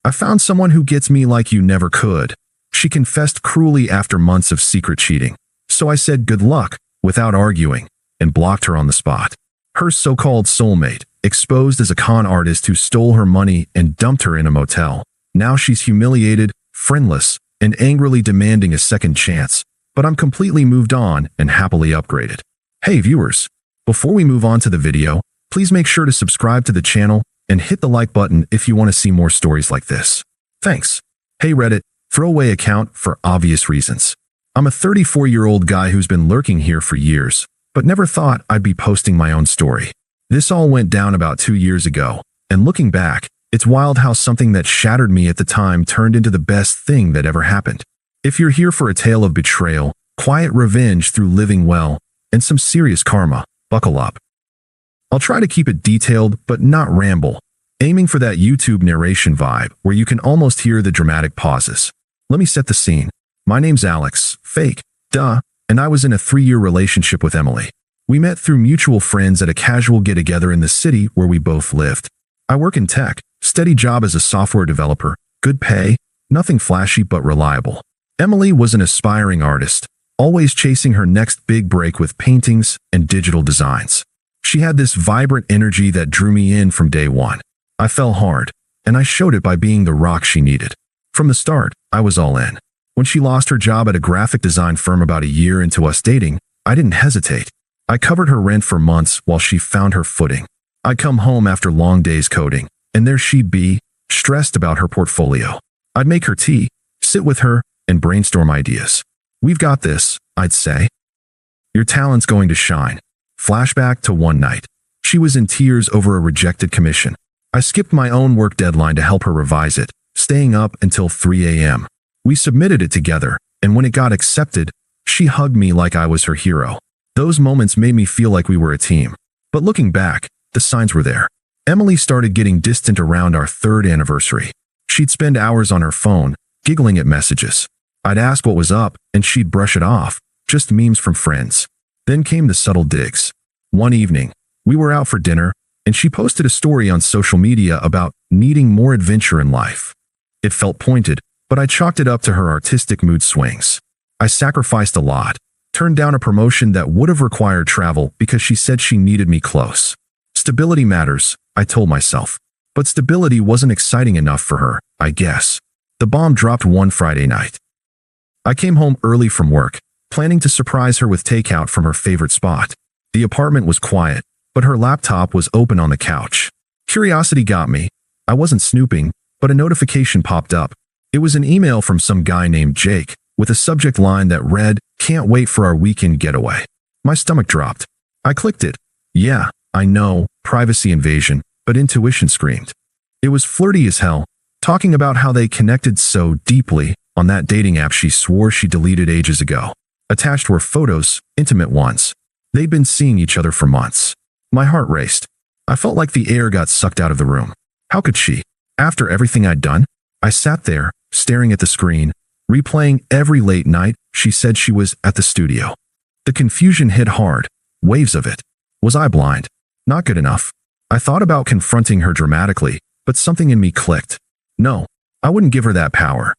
I found someone who gets me like you never could. She confessed cruelly after months of secret cheating. So I said good luck, without arguing, and blocked her on the spot. Her so-called soulmate, exposed as a con artist who stole her money and dumped her in a motel. Now she's humiliated, friendless, and angrily demanding a second chance. But I'm completely moved on and happily upgraded. Hey viewers, before we move on to the video, please make sure to subscribe to the channel and hit the like button if you want to see more stories like this. Thanks. Hey Reddit, throwaway account for obvious reasons. I'm a 34-year-old guy who's been lurking here for years, but never thought I'd be posting my own story. This all went down about 2 years ago, and looking back, it's wild how something that shattered me at the time turned into the best thing that ever happened. If you're here for a tale of betrayal, quiet revenge through living well, and some serious karma, buckle up. I'll try to keep it detailed but not ramble, aiming for that YouTube narration vibe where you can almost hear the dramatic pauses. Let me set the scene. My name's Alex, fake, duh, and I was in a 3-year relationship with Emily. We met through mutual friends at a casual get-together in the city where we both lived. I work in tech, steady job as a software developer, good pay, nothing flashy but reliable. Emily was an aspiring artist, always chasing her next big break with paintings and digital designs. She had this vibrant energy that drew me in from day one. I fell hard, and I showed it by being the rock she needed. From the start, I was all in. When she lost her job at a graphic design firm about a year into us dating, I didn't hesitate. I covered her rent for months while she found her footing. I'd come home after long days coding, and there she'd be, stressed about her portfolio. I'd make her tea, sit with her, and brainstorm ideas. We've got this, I'd say. Your talent's going to shine. Flashback to one night. She was in tears over a rejected commission. I skipped my own work deadline to help her revise it, staying up until 3 a.m. We submitted it together, and when it got accepted, she hugged me like I was her hero. Those moments made me feel like we were a team. But looking back, the signs were there. Emily started getting distant around our 3rd anniversary. She'd spend hours on her phone, giggling at messages. I'd ask what was up, and she'd brush it off, just memes from friends. Then came the subtle digs. One evening, we were out for dinner, and she posted a story on social media about needing more adventure in life. It felt pointed, but I chalked it up to her artistic mood swings. I sacrificed a lot, turned down a promotion that would have required travel because she said she needed me close. Stability matters, I told myself. But stability wasn't exciting enough for her, I guess. The bomb dropped one Friday night. I came home early from work, planning to surprise her with takeout from her favorite spot. The apartment was quiet, but her laptop was open on the couch. Curiosity got me. I wasn't snooping, but a notification popped up. It was an email from some guy named Jake, with a subject line that read, "Can't wait for our weekend getaway." My stomach dropped. I clicked it. Yeah, I know, privacy invasion, but intuition screamed. It was flirty as hell, talking about how they connected so deeply on that dating app she swore she deleted ages ago. Attached were photos, intimate ones. They'd been seeing each other for months. My heart raced. I felt like the air got sucked out of the room. How could she? After everything I'd done? I sat there, staring at the screen, replaying every late night she said she was at the studio. The confusion hit hard, waves of it. Was I blind? Not good enough. I thought about confronting her dramatically, but something in me clicked. No, I wouldn't give her that power.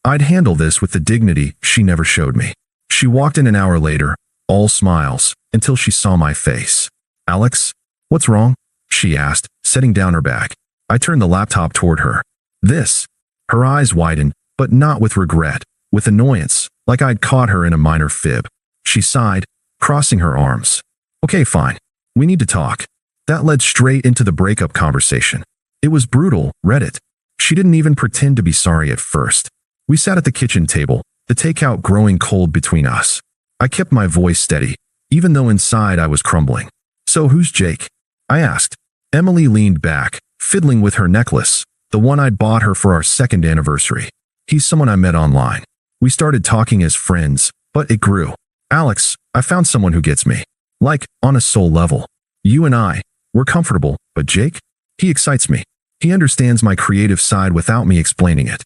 I'd handle this with the dignity she never showed me. She walked in an hour later, all smiles, until she saw my face. "Alex, what's wrong?" she asked, setting down her bag. I turned the laptop toward her. "This." Her eyes widened, but not with regret, with annoyance, like I'd caught her in a minor fib. She sighed, crossing her arms. "Okay, fine. We need to talk." That led straight into the breakup conversation. It was brutal, Reddit. She didn't even pretend to be sorry at first. We sat at the kitchen table, the takeout growing cold between us. I kept my voice steady, even though inside I was crumbling. "So who's Jake?" I asked. Emily leaned back, fiddling with her necklace, the one I'd bought her for our 2nd anniversary. "He's someone I met online. We started talking as friends, but it grew. Alex, I found someone who gets me. Like, on a soul level. You and I, we're comfortable, but Jake? He excites me. He understands my creative side without me explaining it."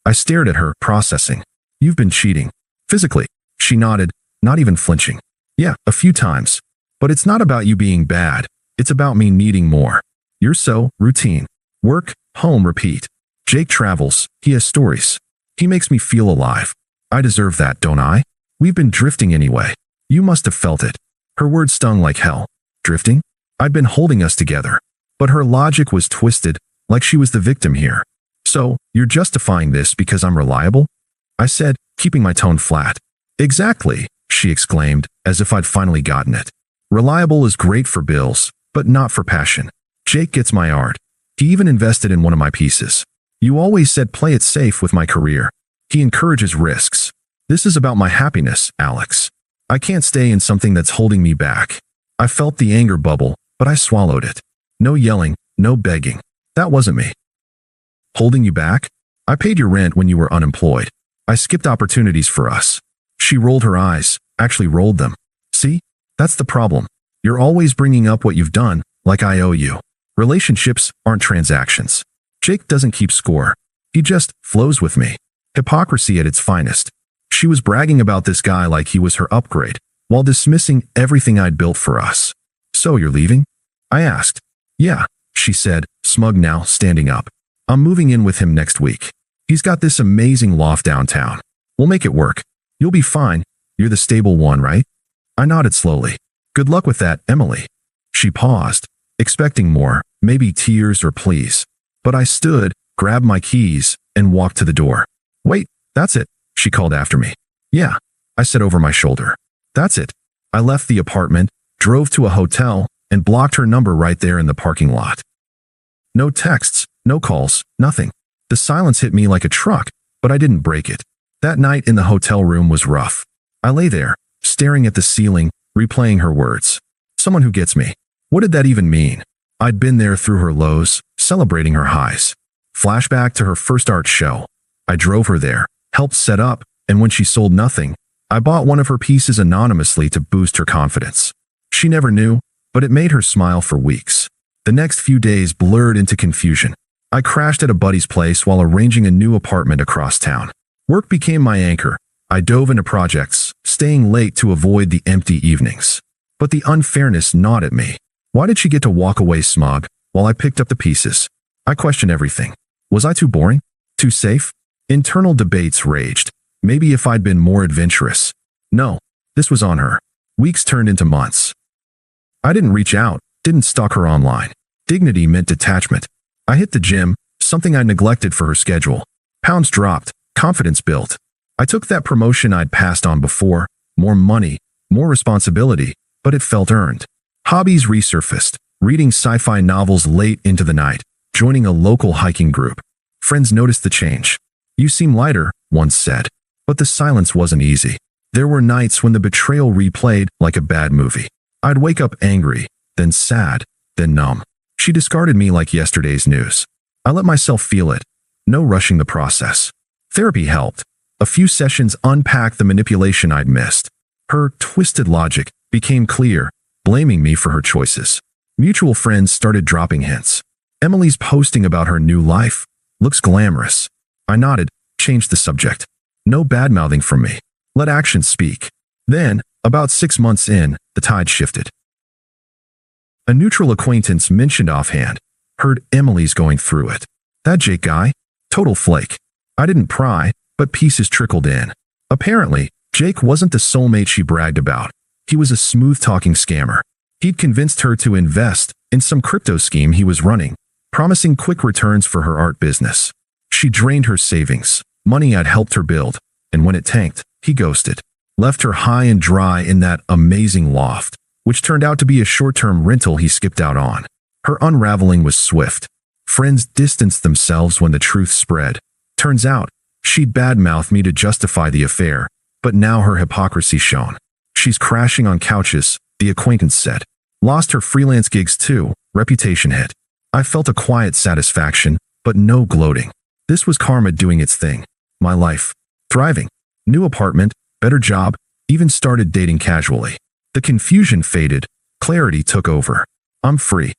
I stared at her, processing. "You've been cheating. Physically." She nodded, not even flinching. "Yeah, a few times. But it's not about you being bad. It's about me needing more. You're so routine. Work, home, repeat." Jake travels, he has stories. He makes me feel alive. I deserve that, don't I? We've been drifting anyway. You must have felt it. Her words stung like hell. Drifting? I'd been holding us together. But her logic was twisted, like she was the victim here. So, you're justifying this because I'm reliable? I said, keeping my tone flat. Exactly, she exclaimed, as if I'd finally gotten it. Reliable is great for bills, but not for passion. Jake gets my art. He even invested in one of my pieces. You always said play it safe with my career. He encourages risks. This is about my happiness, Alex. I can't stay in something that's holding me back. I felt the anger bubble, but I swallowed it. No yelling, no begging. That wasn't me. Holding you back? I paid your rent when you were unemployed. I skipped opportunities for us. She rolled her eyes, actually rolled them. See? That's the problem. You're always bringing up what you've done, like I owe you. Relationships aren't transactions. Jake doesn't keep score. He just flows with me. Hypocrisy at its finest. She was bragging about this guy like he was her upgrade, while dismissing everything I'd built for us. So you're leaving? I asked. Yeah, she said, smug now, standing up. I'm moving in with him next week. He's got this amazing loft downtown. We'll make it work. You'll be fine. You're the stable one, right? I nodded slowly. Good luck with that, Emily. She paused, expecting more, maybe tears or pleas. But I stood, grabbed my keys, and walked to the door. Wait, that's it, she called after me. Yeah, I said over my shoulder. That's it. I left the apartment, drove to a hotel, and blocked her number right there in the parking lot. No texts, no calls, nothing. The silence hit me like a truck, but I didn't break it. That night in the hotel room was rough. I lay there, staring at the ceiling, replaying her words. Someone who gets me. What did that even mean? I'd been there through her lows, celebrating her highs. Flashback to her first art show. I drove her there, helped set up, and when she sold nothing, I bought one of her pieces anonymously to boost her confidence. She never knew, but it made her smile for weeks. The next few days blurred into confusion. I crashed at a buddy's place while arranging a new apartment across town. Work became my anchor. I dove into projects, staying late to avoid the empty evenings. But the unfairness gnawed at me. Why did she get to walk away smug while I picked up the pieces? I questioned everything. Was I too boring? Too safe? Internal debates raged. Maybe if I'd been more adventurous. No, this was on her. Weeks turned into months. I didn't reach out, didn't stalk her online. Dignity meant detachment. I hit the gym, something I neglected for her schedule. Pounds dropped, confidence built. I took that promotion I'd passed on before, more money, more responsibility, but it felt earned. Hobbies resurfaced, reading sci-fi novels late into the night, joining a local hiking group. Friends noticed the change. You seem lighter, one said. But the silence wasn't easy. There were nights when the betrayal replayed like a bad movie. I'd wake up angry, then sad, then numb. She discarded me like yesterday's news. I let myself feel it. No rushing the process. Therapy helped. A few sessions unpacked the manipulation I'd missed. Her twisted logic became clear, blaming me for her choices. Mutual friends started dropping hints. Emily's posting about her new life. Looks glamorous. I nodded, changed the subject. No bad-mouthing from me. Let actions speak. Then, about 6 months in, the tide shifted. A neutral acquaintance mentioned offhand. Heard Emily's going through it. That Jake guy? Total flake. I didn't pry, but pieces trickled in. Apparently, Jake wasn't the soulmate she bragged about. He was a smooth-talking scammer. He'd convinced her to invest in some crypto scheme he was running, promising quick returns for her art business. She drained her savings, money I'd helped her build, and when it tanked, he ghosted. Left her high and dry in that amazing loft, which turned out to be a short-term rental he skipped out on. Her unraveling was swift. Friends distanced themselves when the truth spread. Turns out, she'd badmouthed me to justify the affair, but now her hypocrisy shone. She's crashing on couches, the acquaintance said. Lost her freelance gigs too, reputation hit. I felt a quiet satisfaction, but no gloating. This was karma doing its thing. My life. Thriving. New apartment, better job, even started dating casually. The confusion faded, clarity took over. I'm free.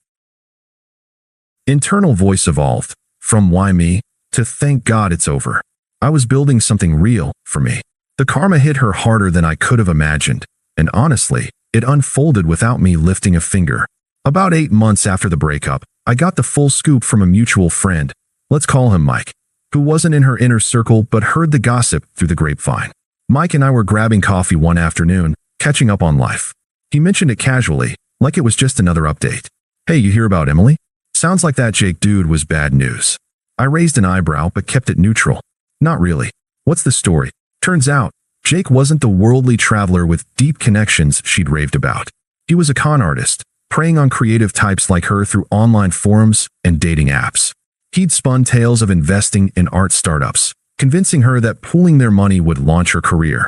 Internal voice evolved, from why me, to thank God it's over. I was building something real, for me. The karma hit her harder than I could have imagined, and honestly, it unfolded without me lifting a finger. About 8 months after the breakup, I got the full scoop from a mutual friend. Let's call him Mike. who wasn't in her inner circle but heard the gossip through the grapevine. Mike and I were grabbing coffee one afternoon, catching up on life. He mentioned it casually, like it was just another update. "Hey, you hear about Emily? Sounds like that Jake dude was bad news." I raised an eyebrow but kept it neutral. "Not really. What's the story?" Turns out, Jake wasn't the worldly traveler with deep connections she'd raved about. He was a con artist, preying on creative types like her through online forums and dating apps. He'd spun tales of investing in art startups, convincing her that pooling their money would launch her career.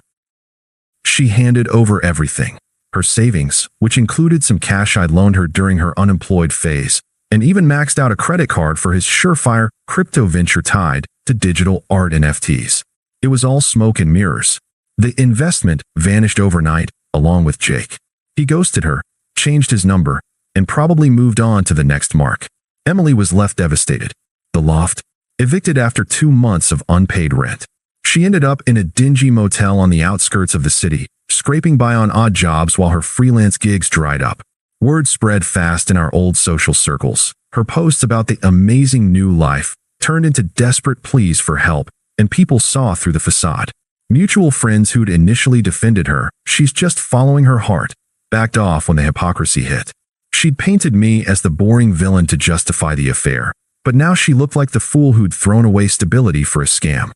She handed over everything. Her savings, which included some cash I'd loaned her during her unemployed phase, and even maxed out a credit card for his surefire crypto venture tied to digital art NFTs. It was all smoke and mirrors. The investment vanished overnight, along with Jake. He ghosted her, changed his number, and probably moved on to the next mark. Emily was left devastated. The loft, evicted after 2 months of unpaid rent. She ended up in a dingy motel on the outskirts of the city, scraping by on odd jobs while her freelance gigs dried up. Word spread fast in our old social circles. Her posts about the amazing new life turned into desperate pleas for help, and people saw through the facade. Mutual friends who'd initially defended her, "She's just following her heart," backed off when the hypocrisy hit. She'd painted me as the boring villain to justify the affair, but now she looked like the fool who'd thrown away stability for a scam.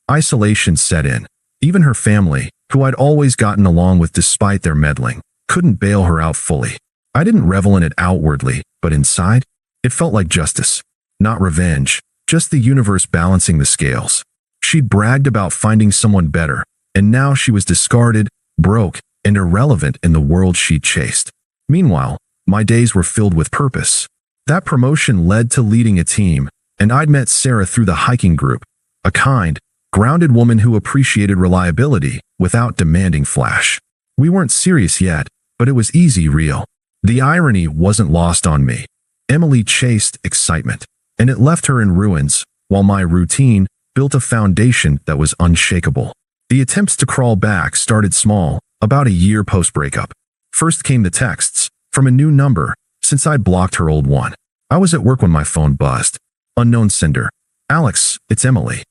Isolation set in. Even her family, who I'd always gotten along with despite their meddling, couldn't bail her out fully. I didn't revel in it outwardly, but inside, it felt like justice. Not revenge, just the universe balancing the scales. She'd bragged about finding someone better, and now she was discarded, broke, and irrelevant in the world she'd chased. Meanwhile, my days were filled with purpose. That promotion led to leading a team, and I'd met Sarah through the hiking group, a kind, grounded woman who appreciated reliability without demanding flash. We weren't serious yet, but it was easy real. The irony wasn't lost on me. Emily chased excitement, and it left her in ruins, while my routine built a foundation that was unshakable. The attempts to crawl back started small, about a year post-breakup. First came the texts, from a new number, since I'd blocked her old one. I was at work when my phone buzzed. Unknown sender. "Alex, it's Emily.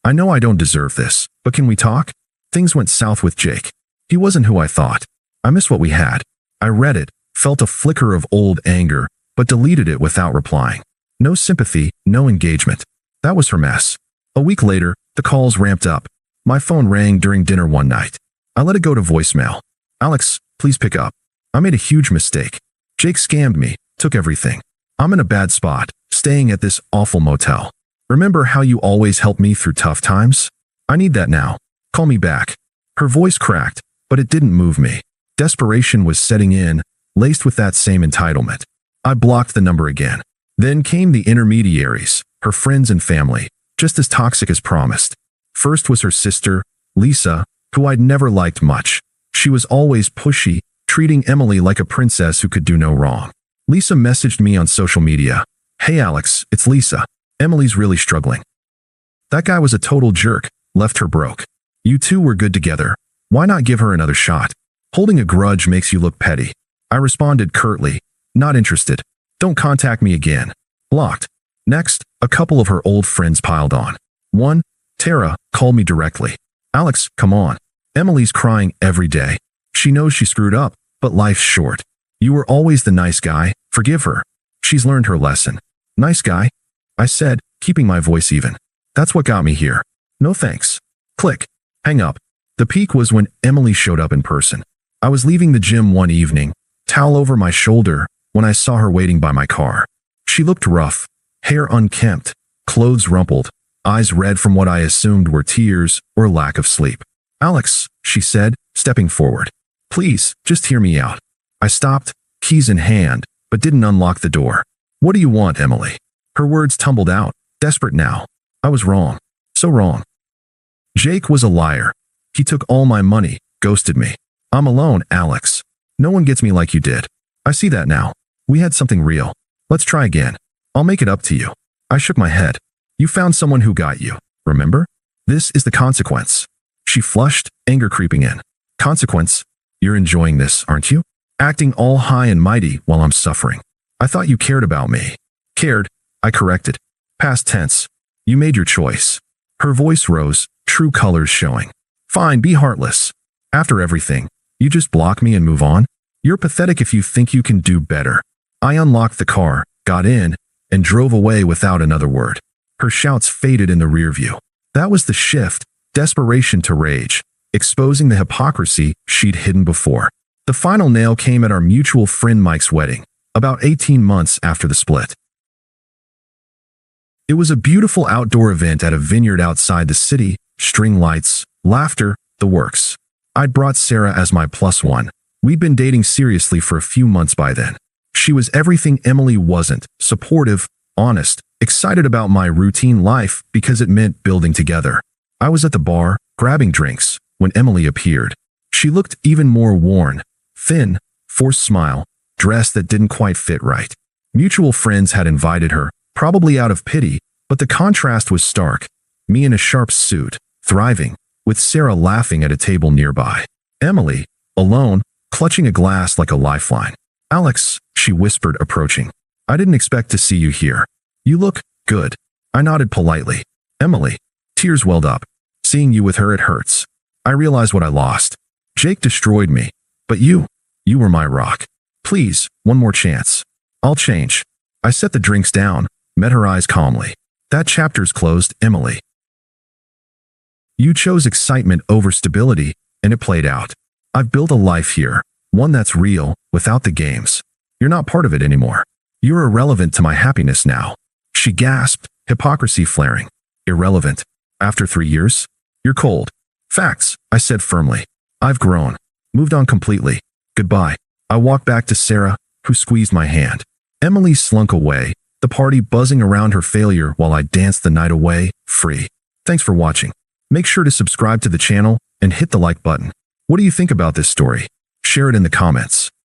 I know I don't deserve this, but can we talk?" Things went south with Jake. He wasn't who I thought. I missed what we had. I read it, felt a flicker of old anger, but deleted it without replying. No sympathy, no engagement. That was her mess. A week later, the calls ramped up. My phone rang during dinner one night. I let it go to voicemail. "Alex, please pick up. I made a huge mistake. Jake scammed me, took everything. I'm in a bad spot, staying at this awful motel. Remember how you always helped me through tough times? I need that now. Call me back." Her voice cracked, but it didn't move me. Desperation was setting in, laced with that same entitlement. I blocked the number again. Then came the intermediaries, her friends and family, just as toxic as promised. First was her sister, Lisa, who I'd never liked much. She was always pushy, treating Emily like a princess who could do no wrong. Lisa messaged me on social media. "Hey Alex, it's Lisa. Emily's really struggling. That guy was a total jerk, left her broke. You two were good together. Why not give her another shot? Holding a grudge makes you look petty." I responded curtly, "Not interested. Don't contact me again." Blocked. Next, a couple of her old friends piled on. One, Tara, called me directly. "Alex, come on. Emily's crying every day. She knows she screwed up, but life's short. You were always the nice guy. Forgive her. She's learned her lesson." "Nice guy?" I said, keeping my voice even. "That's what got me here. No thanks." Click. Hang up. The peak was when Emily showed up in person. I was leaving the gym one evening, towel over my shoulder, when I saw her waiting by my car. She looked rough, hair unkempt, clothes rumpled, eyes red from what I assumed were tears or lack of sleep. "Alex," she said, stepping forward. "Please, just hear me out." I stopped, keys in hand, but didn't unlock the door. "What do you want, Emily?" Her words tumbled out, desperate now. I was wrong. So wrong. Jake was a liar. He took all my money, ghosted me. I'm alone, Alex. No one gets me like you did. I see that now. We had something real. Let's try again. I'll make it up to you. I shook my head. You found someone who got you, remember? This is the consequence. She flushed, anger creeping in. Consequence? You're enjoying this, aren't you? Acting all high and mighty while I'm suffering. I thought you cared about me. Cared, I corrected. Past tense. You made your choice. Her voice rose, true colors showing. Fine, be heartless. After everything, you just block me and move on? You're pathetic if you think you can do better. I unlocked the car, got in, and drove away without another word. Her shouts faded in the rear view. That was the shift, desperation to rage, exposing the hypocrisy she'd hidden before. The final nail came at our mutual friend Mike's wedding, about 18 months after the split. It was a beautiful outdoor event at a vineyard outside the city, string lights, laughter, the works. I'd brought Sarah as my plus one. We'd been dating seriously for a few months by then. She was everything Emily wasn't, supportive, honest, excited about my routine life because it meant building together. I was at the bar, grabbing drinks, when Emily appeared. She looked even more worn, thin, forced smile, dress that didn't quite fit right. Mutual friends had invited her, probably out of pity, but the contrast was stark. Me in a sharp suit, thriving, with Sarah laughing at a table nearby. Emily, alone, clutching a glass like a lifeline. Alex, she whispered, approaching. I didn't expect to see you here. You look good. I nodded politely. Emily. Tears welled up. Seeing you with her, it hurts. I realized what I lost. Jake destroyed me. But you were my rock. Please, one more chance. I'll change. I set the drinks down, met her eyes calmly. That chapter's closed, Emily. You chose excitement over stability, and it played out. I've built a life here, one that's real, without the games. You're not part of it anymore. You're irrelevant to my happiness now. She gasped, hypocrisy flaring. Irrelevant. After 3 years? You're cold. Facts, I said firmly. I've grown. Moved on completely. Goodbye. I walked back to Sarah, who squeezed my hand. Emily slunk away, the party buzzing around her failure while I danced the night away, free. Thanks for watching. Make sure to subscribe to the channel and hit the like button. What do you think about this story? Share it in the comments.